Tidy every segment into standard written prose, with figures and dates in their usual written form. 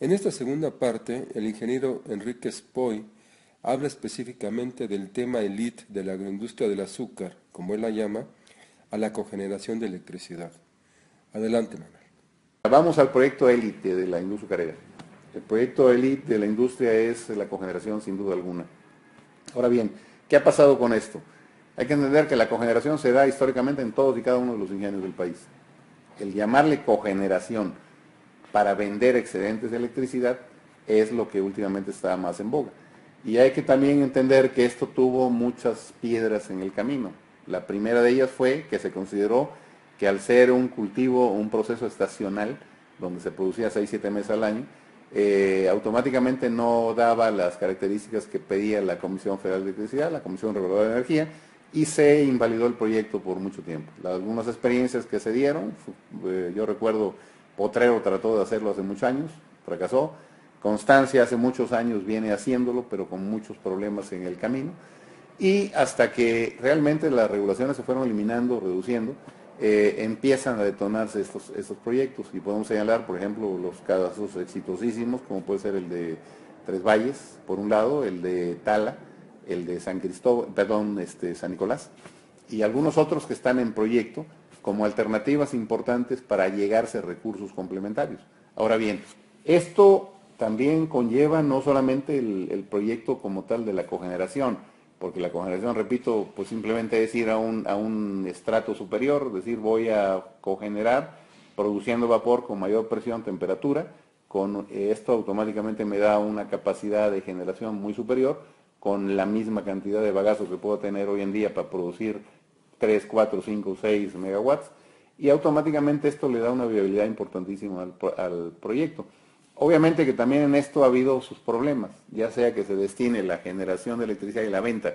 En esta segunda parte, el ingeniero Enrique Spoy habla específicamente del tema elite de la agroindustria del azúcar, como él la llama, a la cogeneración de electricidad. Adelante, Manuel. Vamos al proyecto élite de la industria azucarera. El proyecto élite de la industria es la cogeneración sin duda alguna. Ahora bien, ¿qué ha pasado con esto? Hay que entender que la cogeneración se da históricamente en todos y cada uno de los ingenios del país. El llamarle cogeneración para vender excedentes de electricidad es lo que últimamente está más en boga. Y hay que también entender que esto tuvo muchas piedras en el camino. La primera de ellas fue que se consideró que al ser un cultivo, un proceso estacional, donde se producía 6-7 meses al año, automáticamente no daba las características que pedía la Comisión Federal de Electricidad, la Comisión Reguladora de Energía, y se invalidó el proyecto por mucho tiempo. Algunas experiencias que se dieron, yo recuerdo Potrero trató de hacerlo hace muchos años, fracasó. Constancia hace muchos años viene haciéndolo, pero con muchos problemas en el camino. Y hasta que realmente las regulaciones se fueron eliminando, reduciendo, empiezan a detonarse estos proyectos. Y podemos señalar, por ejemplo, los casos exitosísimos, como puede ser el de Tres Valles, por un lado, el de Tala, el de San Cristóbal, perdón, San Nicolás, y algunos otros que están en proyecto como alternativas importantes para llegarse a recursos complementarios. Ahora bien, esto también conlleva no solamente el proyecto como tal de la cogeneración, porque la cogeneración, repito, pues simplemente es ir a un estrato superior, es decir, voy a cogenerar produciendo vapor con mayor presión, temperatura, con esto automáticamente me da una capacidad de generación muy superior, con la misma cantidad de bagazo que puedo tener hoy en día para producir 3, 4, 5, 6 megawatts, y automáticamente esto le da una viabilidad importantísima al proyecto. Obviamente que también en esto ha habido sus problemas, ya sea que se destine la generación de electricidad y la venta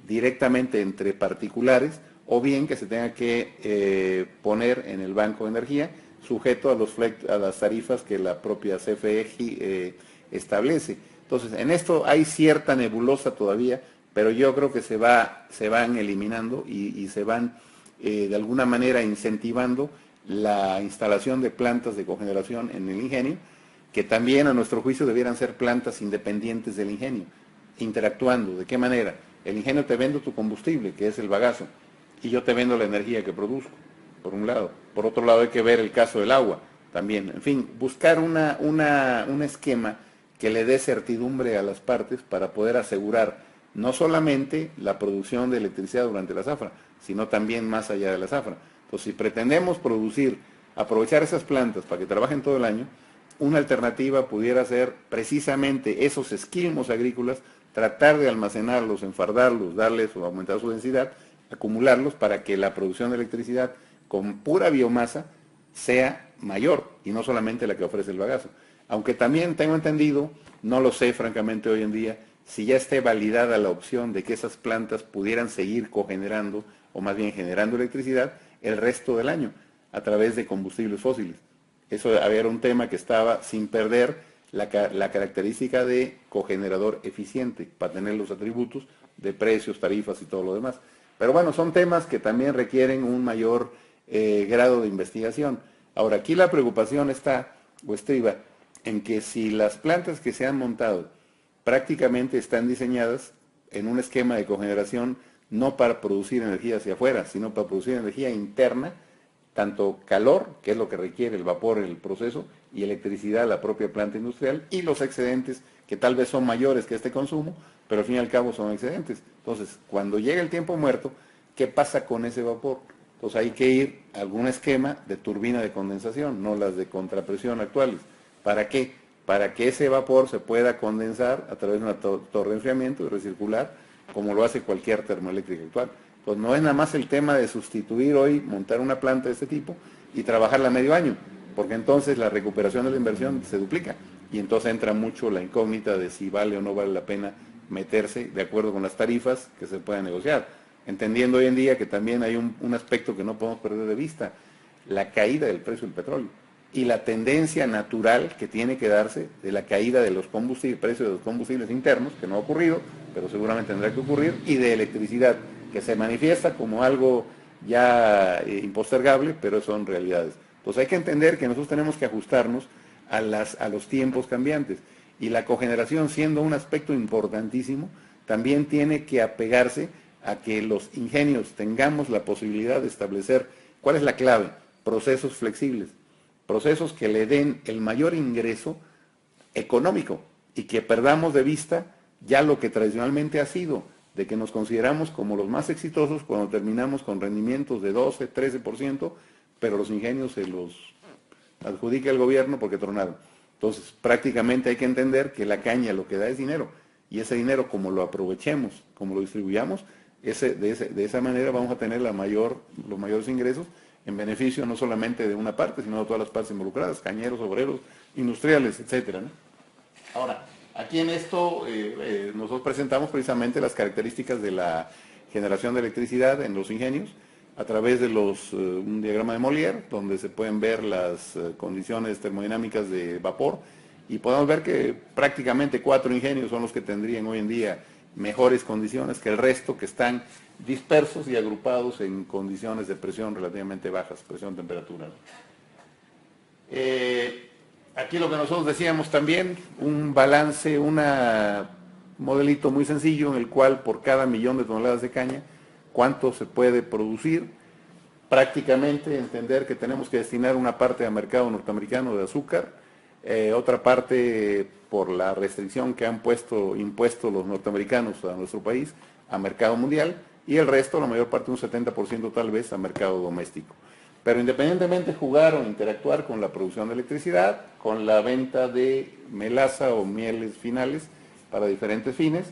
directamente entre particulares, o bien que se tenga que poner en el banco de energía sujeto a las tarifas que la propia CFE establece. Entonces, en esto hay cierta nebulosa todavía, pero yo creo que se van eliminando y se van de alguna manera incentivando la instalación de plantas de cogeneración en el ingenio, que también a nuestro juicio debieran ser plantas independientes del ingenio, interactuando. ¿De qué manera? El ingenio te vende tu combustible, que es el bagazo, y yo te vendo la energía que produzco, por un lado. Por otro lado hay que ver el caso del agua también. En fin, buscar un esquema que le dé certidumbre a las partes para poder asegurar no solamente la producción de electricidad durante la zafra, sino también más allá de la zafra. Entonces, si pretendemos aprovechar esas plantas para que trabajen todo el año, una alternativa pudiera ser precisamente esos esquilmos agrícolas, tratar de almacenarlos, enfardarlos, darles o aumentar su densidad, acumularlos para que la producción de electricidad con pura biomasa sea mayor y no solamente la que ofrece el bagazo. Aunque también tengo entendido, no lo sé francamente hoy en día, si ya esté validada la opción de que esas plantas pudieran seguir cogenerando, o más bien generando electricidad, el resto del año, a través de combustibles fósiles. Eso era un tema que estaba sin perder la característica de cogenerador eficiente, para tener los atributos de precios, tarifas y todo lo demás. Pero bueno, son temas que también requieren un mayor grado de investigación. Ahora, aquí la preocupación estriba en que si las plantas que se han montado prácticamente están diseñadas en un esquema de cogeneración no para producir energía hacia afuera, sino para producir energía interna, tanto calor, que es lo que requiere el vapor en el proceso, y electricidad, la propia planta industrial, y los excedentes, que tal vez son mayores que este consumo, pero al fin y al cabo son excedentes. Entonces, cuando llega el tiempo muerto, ¿qué pasa con ese vapor? Entonces hay que ir a algún esquema de turbina de condensación, no las de contrapresión actuales. ¿Para qué? Para que ese vapor se pueda condensar a través de una torre de enfriamiento y recircular, como lo hace cualquier termoeléctrica actual. Pues no es nada más el tema de sustituir hoy, montar una planta de este tipo y trabajarla medio año, porque entonces la recuperación de la inversión se duplica y entonces entra mucho la incógnita de si vale o no vale la pena meterse de acuerdo con las tarifas que se puedan negociar, entendiendo hoy en día que también hay un aspecto que no podemos perder de vista, la caída del precio del petróleo y la tendencia natural que tiene que darse de la caída de los combustibles, precios de los combustibles internos, que no ha ocurrido, pero seguramente tendrá que ocurrir, y de electricidad, que se manifiesta como algo ya impostergable, pero son realidades. Entonces hay que entender que nosotros tenemos que ajustarnos a los tiempos cambiantes. Y la cogeneración, siendo un aspecto importantísimo, también tiene que apegarse a que los ingenios tengamos la posibilidad de establecer, ¿cuál es la clave? Procesos flexibles, procesos que le den el mayor ingreso económico y que perdamos de vista ya lo que tradicionalmente ha sido, de que nos consideramos como los más exitosos cuando terminamos con rendimientos de 12, 13%, pero los ingenios se los adjudica el gobierno porque tronaron. Entonces, prácticamente hay que entender que la caña lo que da es dinero, y ese dinero, como lo aprovechemos, como lo distribuyamos, de esa manera vamos a tener los mayores ingresos en beneficio no solamente de una parte, sino de todas las partes involucradas, cañeros, obreros, industriales, etcétera, ¿no? Ahora, aquí en esto nosotros presentamos precisamente las características de la generación de electricidad en los ingenios a través de un diagrama de Molière, donde se pueden ver las condiciones termodinámicas de vapor, y podemos ver que prácticamente 4 ingenios son los que tendrían hoy en día mejores condiciones que el resto, que están dispersos y agrupados en condiciones de presión relativamente bajas, presión-temperatura. Aquí lo que nosotros decíamos también, un balance, un modelito muy sencillo en el cual por cada millón de toneladas de caña, cuánto se puede producir. Prácticamente entender que tenemos que destinar una parte al mercado norteamericano de azúcar, otra parte por la restricción que han impuesto los norteamericanos a nuestro país, a mercado mundial, y el resto, la mayor parte, un 70% tal vez, a mercado doméstico. Pero independientemente jugar o interactuar con la producción de electricidad, con la venta de melaza o mieles finales para diferentes fines,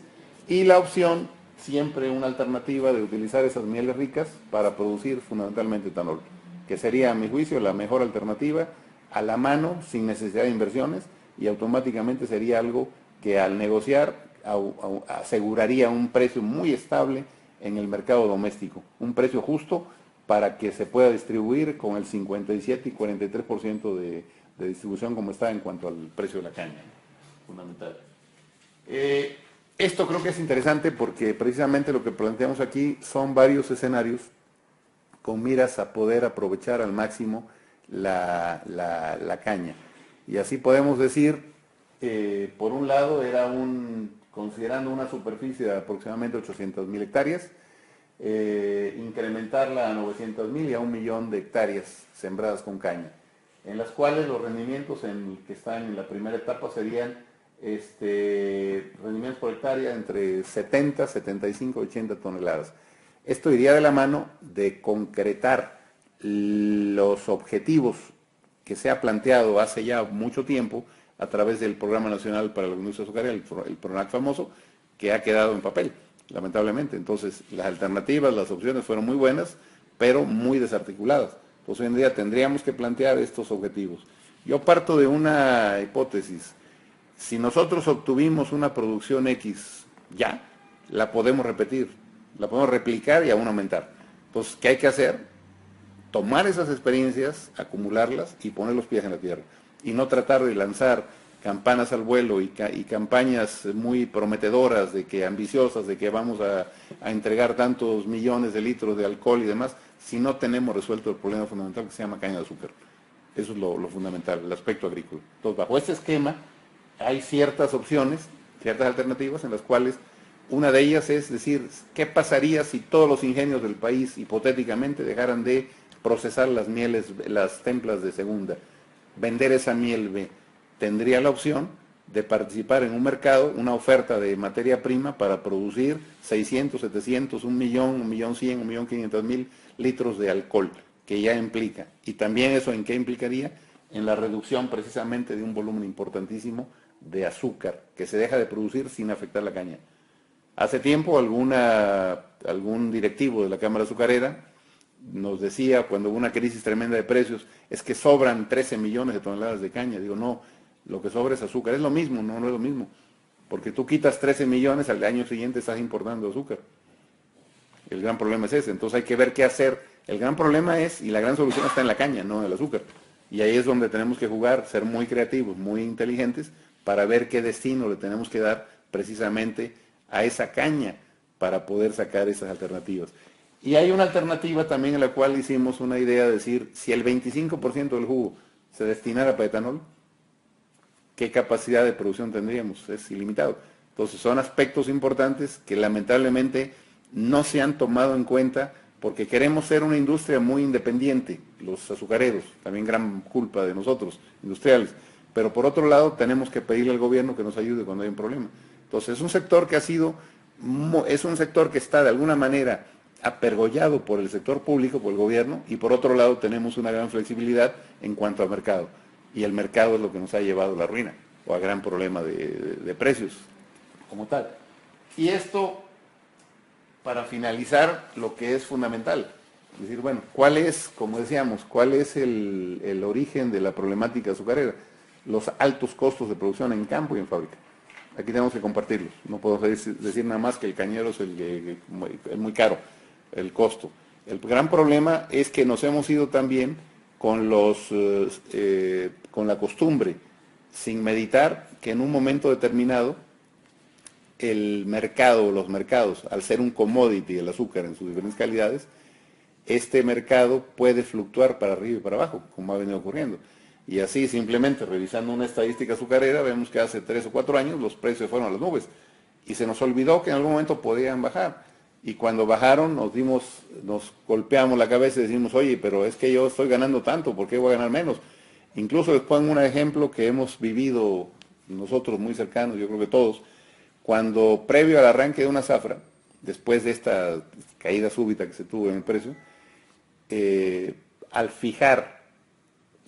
y la opción, siempre una alternativa de utilizar esas mieles ricas para producir fundamentalmente etanol, que sería, a mi juicio, la mejor alternativa, a la mano, sin necesidad de inversiones, y automáticamente sería algo que al negociar aseguraría un precio muy estable en el mercado doméstico, un precio justo para que se pueda distribuir con el 57 y 43% de distribución como está en cuanto al precio de la caña, fundamental. Esto creo que es interesante porque precisamente lo que planteamos aquí son varios escenarios con miras a poder aprovechar al máximo la caña. Y así podemos decir, por un lado era considerando una superficie de aproximadamente 800.000 hectáreas, incrementarla a 900.000 y a 1.000.000 de hectáreas sembradas con caña, en las cuales los rendimientos que están en la primera etapa serían rendimientos por hectárea entre 70, 75, 80 toneladas. Esto iría de la mano de concretar los objetivos que se ha planteado hace ya mucho tiempo a través del Programa Nacional para la Industria Azucarera, el PRONAC famoso, que ha quedado en papel, lamentablemente. Entonces, las alternativas, las opciones fueron muy buenas, pero muy desarticuladas. Entonces, hoy en día tendríamos que plantear estos objetivos. Yo parto de una hipótesis. Si nosotros obtuvimos una producción X ya, la podemos repetir, la podemos replicar y aún aumentar. Entonces, ¿qué hay que hacer? Tomar esas experiencias, acumularlas y poner los pies en la tierra. Y no tratar de lanzar campanas al vuelo y campañas muy prometedoras, ambiciosas, de que vamos a entregar tantos millones de litros de alcohol y demás, si no tenemos resuelto el problema fundamental que se llama caña de azúcar. Eso es lo fundamental, el aspecto agrícola. Entonces, bajo este esquema, hay ciertas opciones, ciertas alternativas en las cuales una de ellas es decir, ¿qué pasaría si todos los ingenios del país hipotéticamente dejaran de procesar las mieles, las templas de segunda? Vender esa miel tendría la opción de participar en un mercado, una oferta de materia prima para producir 600, 700, 1.000.000, 1.100.000, 1.500.000 litros de alcohol, que ya implica. Y también eso, ¿en qué implicaría? En la reducción precisamente de un volumen importantísimo de azúcar que se deja de producir sin afectar la caña. Hace tiempo algún directivo de la Cámara Azucarera nos decía, cuando hubo una crisis tremenda de precios, es que sobran 13 millones de toneladas de caña. Digo, no, lo que sobra es azúcar. Es lo mismo, no es lo mismo. Porque tú quitas 13 millones, al año siguiente estás importando azúcar. El gran problema es ese. Entonces hay que ver qué hacer. El gran problema es, y la gran solución está en la caña, no en el azúcar. Y ahí es donde tenemos que jugar, ser muy creativos, muy inteligentes, para ver qué destino le tenemos que dar precisamente a esa caña para poder sacar esas alternativas. Y hay una alternativa también en la cual hicimos una idea de decir, si el 25% del jugo se destinara para etanol, ¿qué capacidad de producción tendríamos? Es ilimitado. Entonces son aspectos importantes que lamentablemente no se han tomado en cuenta porque queremos ser una industria muy independiente, los azucareros, también gran culpa de nosotros, industriales. Pero por otro lado tenemos que pedirle al gobierno que nos ayude cuando hay un problema. Entonces es un sector que es un sector que está de alguna manera apergollado por el sector público, por el gobierno, y por otro lado tenemos una gran flexibilidad en cuanto al mercado. Y el mercado es lo que nos ha llevado a la ruina, o a gran problema de precios, como tal. Y esto, para finalizar, lo que es fundamental. Es decir, bueno, ¿cuál es, como decíamos, cuál es el origen de la problemática azucarera? Los altos costos de producción en campo y en fábrica. Aquí tenemos que compartirlos. No puedo decir nada más que el cañero es muy caro, el costo. El gran problema es que nos hemos ido también con la costumbre, sin meditar que en un momento determinado el mercado o los mercados, al ser un commodity, el azúcar en sus diferentes calidades, este mercado puede fluctuar para arriba y para abajo, como ha venido ocurriendo. Y así, simplemente revisando una estadística azucarera, vemos que hace 3 o 4 años los precios fueron a las nubes. Y se nos olvidó que en algún momento podían bajar. Y cuando bajaron nos golpeamos la cabeza y decimos, oye, pero es que yo estoy ganando tanto, ¿por qué voy a ganar menos? Incluso les pongo un ejemplo que hemos vivido nosotros muy cercanos, yo creo que todos, cuando previo al arranque de una zafra, después de esta caída súbita que se tuvo en el precio, al fijar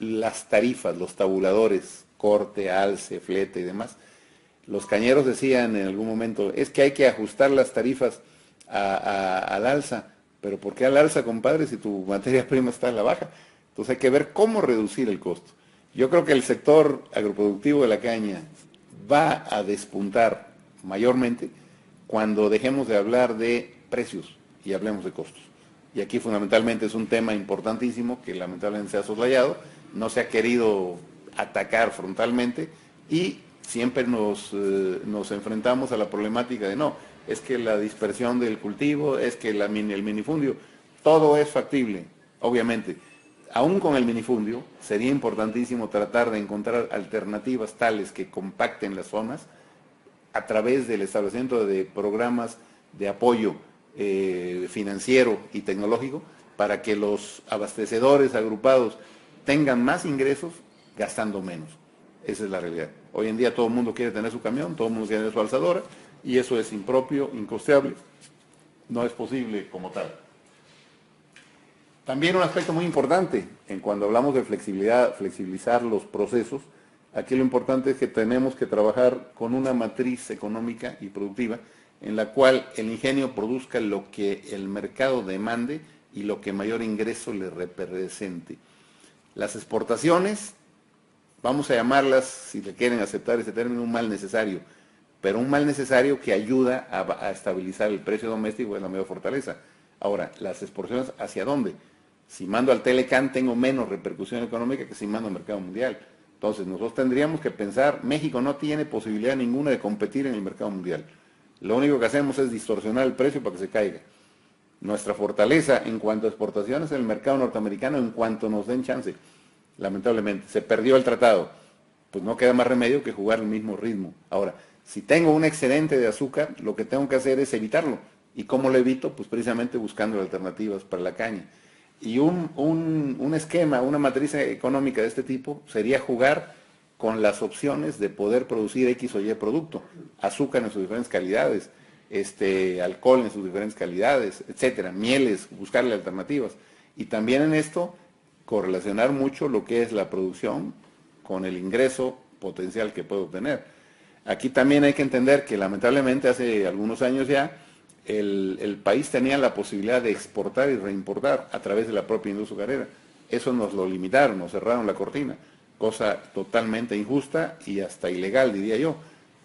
las tarifas, los tabuladores, corte, alce, flete y demás, los cañeros decían en algún momento, es que hay que ajustar las tarifas al alza, pero ¿por qué al alza, compadre, si tu materia prima está a la baja? Entonces hay que ver cómo reducir el costo. Yo creo que el sector agroproductivo de la caña va a despuntar mayormente cuando dejemos de hablar de precios y hablemos de costos. Y aquí fundamentalmente es un tema importantísimo que lamentablemente se ha soslayado, no se ha querido atacar frontalmente y siempre nos enfrentamos a la problemática de no, es que la dispersión del cultivo, es que el minifundio, todo es factible, obviamente. Aún con el minifundio sería importantísimo tratar de encontrar alternativas tales que compacten las zonas a través del establecimiento de programas de apoyo financiero y tecnológico para que los abastecedores agrupados tengan más ingresos gastando menos. Esa es la realidad. Hoy en día todo el mundo quiere tener su camión, todo el mundo quiere tener su alzadora y eso es impropio, incosteable, no es posible como tal. También un aspecto muy importante en cuando hablamos de flexibilizar los procesos, aquí lo importante es que tenemos que trabajar con una matriz económica y productiva en la cual el ingenio produzca lo que el mercado demande y lo que mayor ingreso le represente. Las exportaciones, vamos a llamarlas, si le quieren aceptar ese término, un mal necesario, pero un mal necesario que ayuda a estabilizar el precio doméstico es la mayor fortaleza. Ahora, las exportaciones, ¿hacia dónde? Si mando al Telecán tengo menos repercusión económica que si mando al mercado mundial. Entonces nosotros tendríamos que pensar, México no tiene posibilidad ninguna de competir en el mercado mundial. Lo único que hacemos es distorsionar el precio para que se caiga. Nuestra fortaleza en cuanto a exportaciones en el mercado norteamericano, en cuanto nos den chance. Lamentablemente, se perdió el tratado. Pues no queda más remedio que jugar el mismo ritmo. Ahora, si tengo un excedente de azúcar, lo que tengo que hacer es evitarlo. ¿Y cómo lo evito? Pues precisamente buscando alternativas para la caña. Y un esquema, una matriz económica de este tipo sería jugar con las opciones de poder producir X o Y producto, azúcar en sus diferentes calidades, alcohol en sus diferentes calidades, etcétera, mieles, buscarle alternativas. Y también en esto correlacionar mucho lo que es la producción con el ingreso potencial que puede obtener. Aquí también hay que entender que lamentablemente hace algunos años ya el país tenía la posibilidad de exportar y reimportar a través de la propia industria azucarera. Eso nos lo limitaron, nos cerraron la cortina, cosa totalmente injusta y hasta ilegal, diría yo,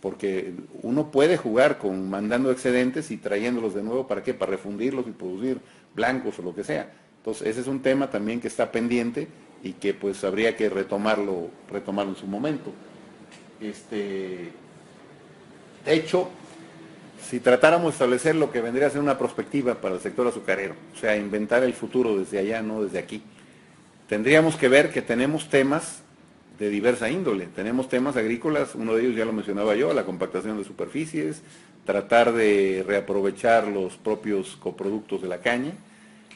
porque uno puede jugar con mandando excedentes y trayéndolos de nuevo, ¿para qué? Para refundirlos y producir blancos o lo que sea. Entonces, ese es un tema también que está pendiente y que pues habría que retomarlo en su momento. De hecho, si tratáramos de establecer lo que vendría a ser una perspectiva para el sector azucarero, o sea, inventar el futuro desde allá, no desde aquí, tendríamos que ver que tenemos temas de diversa índole. Tenemos temas agrícolas, uno de ellos ya lo mencionaba yo, la compactación de superficies, tratar de reaprovechar los propios coproductos de la caña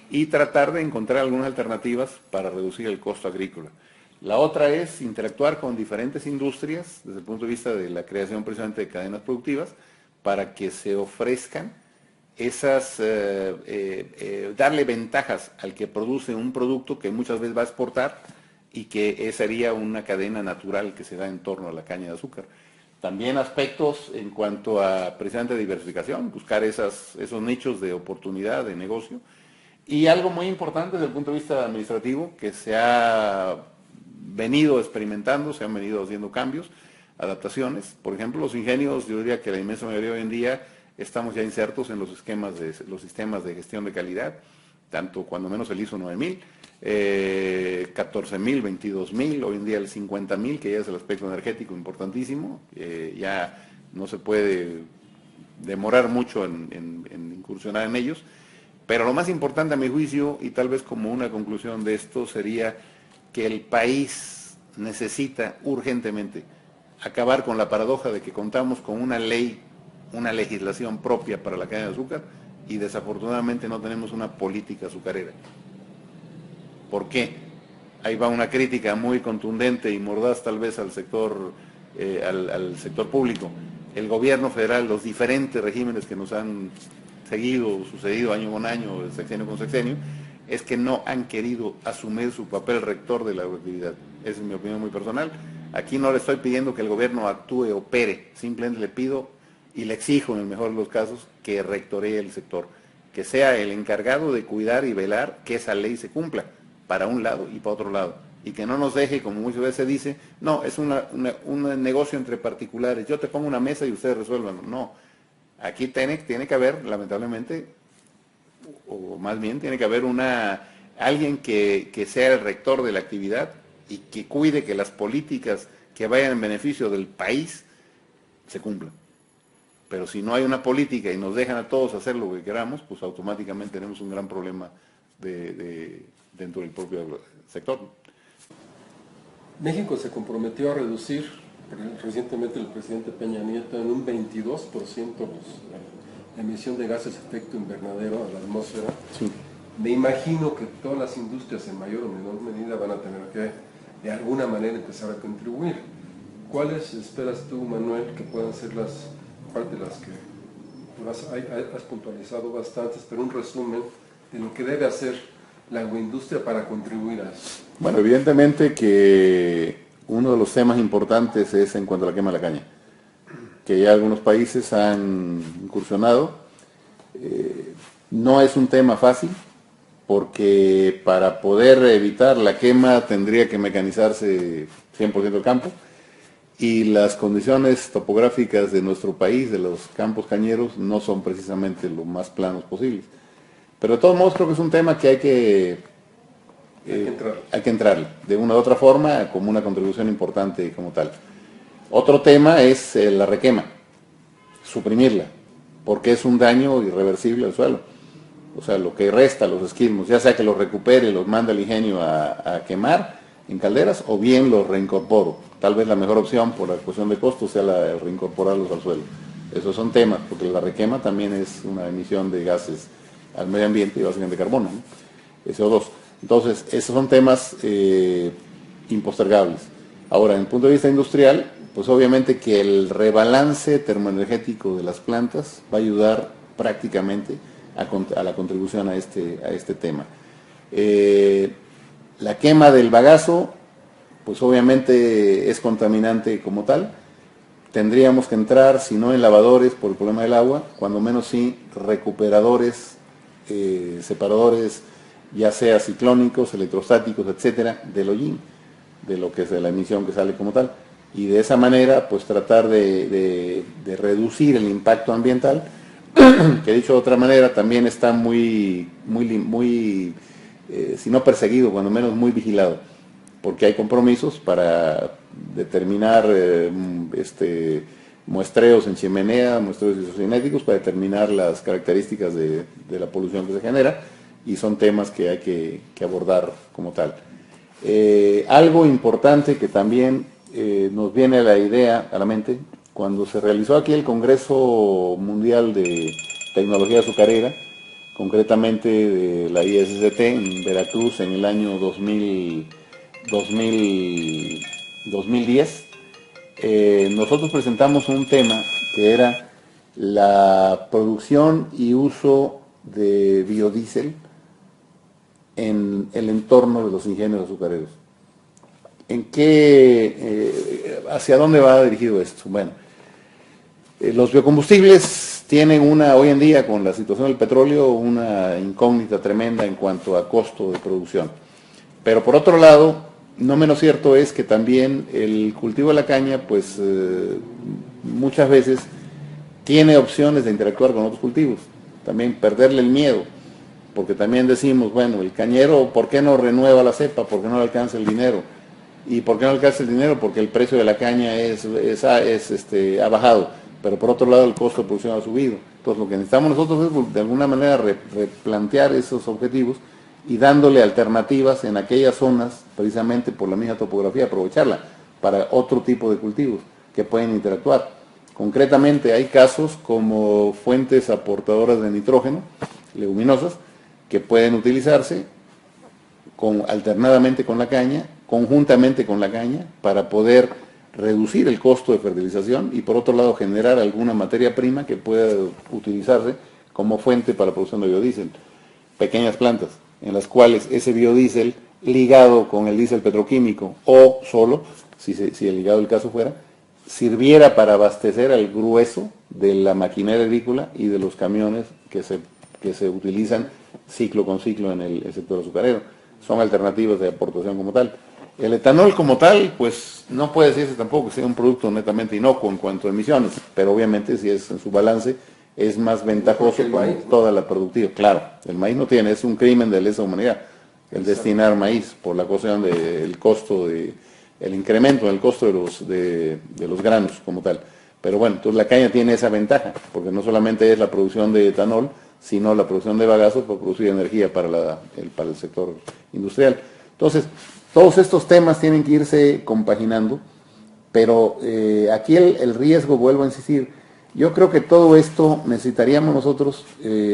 y tratar de encontrar algunas alternativas para reducir el costo agrícola. La otra es interactuar con diferentes industrias desde el punto de vista de la creación precisamente de cadenas productivas para que se ofrezcan esas, darle ventajas al que produce un producto que muchas veces va a exportar y que esa sería una cadena natural que se da en torno a la caña de azúcar. También aspectos en cuanto a precisamente diversificación, buscar esos nichos de oportunidad, de negocio. Y algo muy importante desde el punto de vista administrativo, que se ha venido experimentando, se han venido haciendo cambios, adaptaciones. Por ejemplo, los ingenios, yo diría que la inmensa mayoría hoy en día estamos ya insertos en los sistemas de gestión de calidad, tanto cuando menos el ISO 9000, 14.000, 22.000, hoy en día el 50.000, que ya es el aspecto energético importantísimo, ya no se puede demorar mucho en incursionar en ellos, pero lo más importante a mi juicio, y tal vez como una conclusión de esto, sería que el país necesita urgentemente acabar con la paradoja de que contamos con una ley, una legislación propia para la caña de azúcar y desafortunadamente no tenemos una política azucarera. ¿Por qué? Ahí va una crítica muy contundente y mordaz tal vez al sector, al sector público. El gobierno federal, los diferentes regímenes que nos han sucedido año con año, sexenio con sexenio, es que no han querido asumir su papel rector de la actividad. Esa es mi opinión muy personal. Aquí no le estoy pidiendo que el gobierno actúe, opere, simplemente le pido y le exijo en el mejor de los casos que rectoree el sector, que sea el encargado de cuidar y velar que esa ley se cumpla para un lado y para otro lado, y que no nos deje, como muchas veces se dice, no, es un negocio entre particulares, yo te pongo una mesa y ustedes resuelvan. No, aquí tiene que haber, lamentablemente, o más bien tiene que haber alguien que sea el rector de la actividad y que cuide que las políticas que vayan en beneficio del país se cumplan. Pero si no hay una política y nos dejan a todos hacer lo que queramos, pues automáticamente tenemos un gran problema dentro del propio sector. México se comprometió a reducir recientemente el presidente Peña Nieto en un 22% la emisión de gases de efecto invernadero a la atmósfera. Sí. Me imagino que todas las industrias en mayor o menor medida van a tener que de alguna manera empezar a contribuir. ¿Cuáles esperas tú, Manuel, que puedan ser las parte de las que has puntualizado bastantes, pero un resumen de lo que debe hacer la agroindustria para contribuir a eso? Bueno, evidentemente que uno de los temas importantes es en cuanto a la quema de la caña, que ya algunos países han incursionado. No es un tema fácil, porque para poder evitar la quema tendría que mecanizarse 100% el campo, y las condiciones topográficas de nuestro país, de los campos cañeros, no son precisamente lo más planos posibles. Pero de todos modos creo que es un tema que hay que entrar de una u otra forma como una contribución importante como tal. Otro tema es la requema, suprimirla, porque es un daño irreversible al suelo. O sea, lo que resta, los esquilmos, ya sea que los recupere, los manda el ingenio a quemar en calderas, o bien los reincorporo. Tal vez la mejor opción por la cuestión de costos sea la de reincorporarlos al suelo. Esos son temas, porque la requema también es una emisión de gases al medio ambiente y básicamente de carbono, ¿no? CO2. Entonces, esos son temas impostergables. Ahora, en el punto de vista industrial, pues obviamente que el rebalance termoenergético de las plantas va a ayudar prácticamente a la contribución a este tema. La quema del bagazo, pues obviamente es contaminante como tal. Tendríamos que entrar, si no en lavadores por el problema del agua, cuando menos sí recuperadores, separadores, ya sea ciclónicos, electrostáticos, etcétera, del hollín, de lo que es de la emisión que sale como tal. Y de esa manera, pues tratar de reducir el impacto ambiental, que dicho de otra manera también está muy si no perseguido, cuando menos muy vigilado, porque hay compromisos para determinar muestreos en chimenea, muestreos isocinéticos, para determinar las características de la polución que se genera, y son temas que hay que abordar como tal. Algo importante que también nos viene a la idea, a la mente, cuando se realizó aquí el Congreso Mundial de Tecnología Azucarera, concretamente de la ISCT en Veracruz en el año 2010, nosotros presentamos un tema que era la producción y uso de biodiesel en el entorno de los ingenios azucareros. ¿Hacia dónde va dirigido esto? Bueno, los biocombustibles tienen hoy en día, con la situación del petróleo, una incógnita tremenda en cuanto a costo de producción. Pero por otro lado, no menos cierto es que también el cultivo de la caña, pues muchas veces tiene opciones de interactuar con otros cultivos. También perderle el miedo, porque también decimos, bueno, el cañero, ¿por qué no renueva la cepa? ¿Por qué no le alcanza el dinero? ¿Y por qué no le alcanza el dinero? Porque el precio de la caña ha bajado, pero por otro lado el costo de producción ha subido. Entonces lo que necesitamos nosotros es de alguna manera replantear esos objetivos y dándole alternativas en aquellas zonas, precisamente por la misma topografía, aprovecharla para otro tipo de cultivos que pueden interactuar. Concretamente hay casos como fuentes aportadoras de nitrógeno, leguminosas, que pueden utilizarse alternadamente con la caña, conjuntamente con la caña, para poder reducir el costo de fertilización y por otro lado generar alguna materia prima que pueda utilizarse como fuente para la producción de biodiesel. Pequeñas plantas en las cuales ese biodiesel ligado con el diésel petroquímico o solo, si el ligado del caso fuera, sirviera para abastecer al grueso de la maquinaria agrícola y de los camiones que se utilizan ciclo con ciclo en el sector azucarero. Son alternativas de aportación como tal. El etanol como tal, pues no puede decirse tampoco que sea un producto netamente inocuo en cuanto a emisiones, pero obviamente si es en su balance es más ventajoso como toda la productiva. Claro, el maíz no tiene, es un crimen de lesa humanidad el destinar maíz por la cuestión del costo el incremento en el costo de los granos como tal. Pero bueno, entonces la caña tiene esa ventaja, porque no solamente es la producción de etanol, sino la producción de bagazo para producir energía para el sector industrial. Entonces, todos estos temas tienen que irse compaginando, pero aquí el riesgo, vuelvo a insistir, yo creo que todo esto necesitaríamos nosotros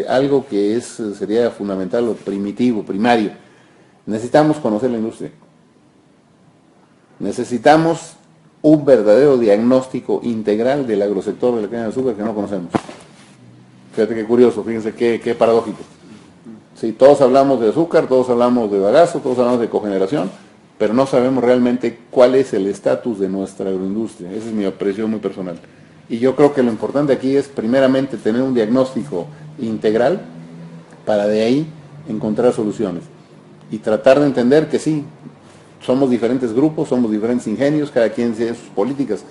algo que sería fundamental o primitivo, primario. Necesitamos conocer la industria. Necesitamos un verdadero diagnóstico integral del agrosector de la caña de azúcar que no conocemos. Fíjate qué curioso, fíjense qué paradójico. Sí, todos hablamos de azúcar, todos hablamos de bagazo, todos hablamos de cogeneración, pero no sabemos realmente cuál es el estatus de nuestra agroindustria. Esa es mi apreciación muy personal. Y yo creo que lo importante aquí es primeramente tener un diagnóstico integral para de ahí encontrar soluciones. Y tratar de entender que sí, somos diferentes grupos, somos diferentes ingenios, cada quien tiene sus políticas,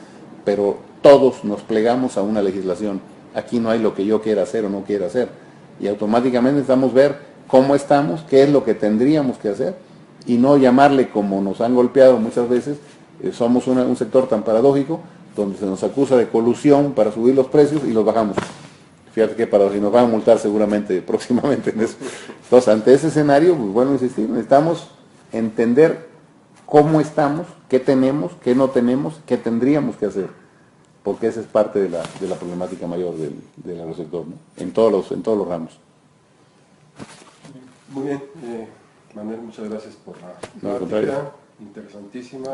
pero todos nos plegamos a una legislación. Aquí no hay lo que yo quiera hacer o no quiera hacer. Y automáticamente necesitamos ver cómo estamos, qué es lo que tendríamos que hacer, y no llamarle, como nos han golpeado muchas veces, somos un sector tan paradójico, donde se nos acusa de colusión para subir los precios y los bajamos. Fíjate que y nos van a multar seguramente próximamente en eso. Entonces, ante ese escenario, pues bueno, insistir, necesitamos entender cómo estamos, qué tenemos, qué no tenemos, qué tendríamos que hacer, porque esa es parte de la problemática mayor del agrosector, ¿no? En todos los ramos. Muy bien, Manuel, muchas gracias por la plática, interesantísima.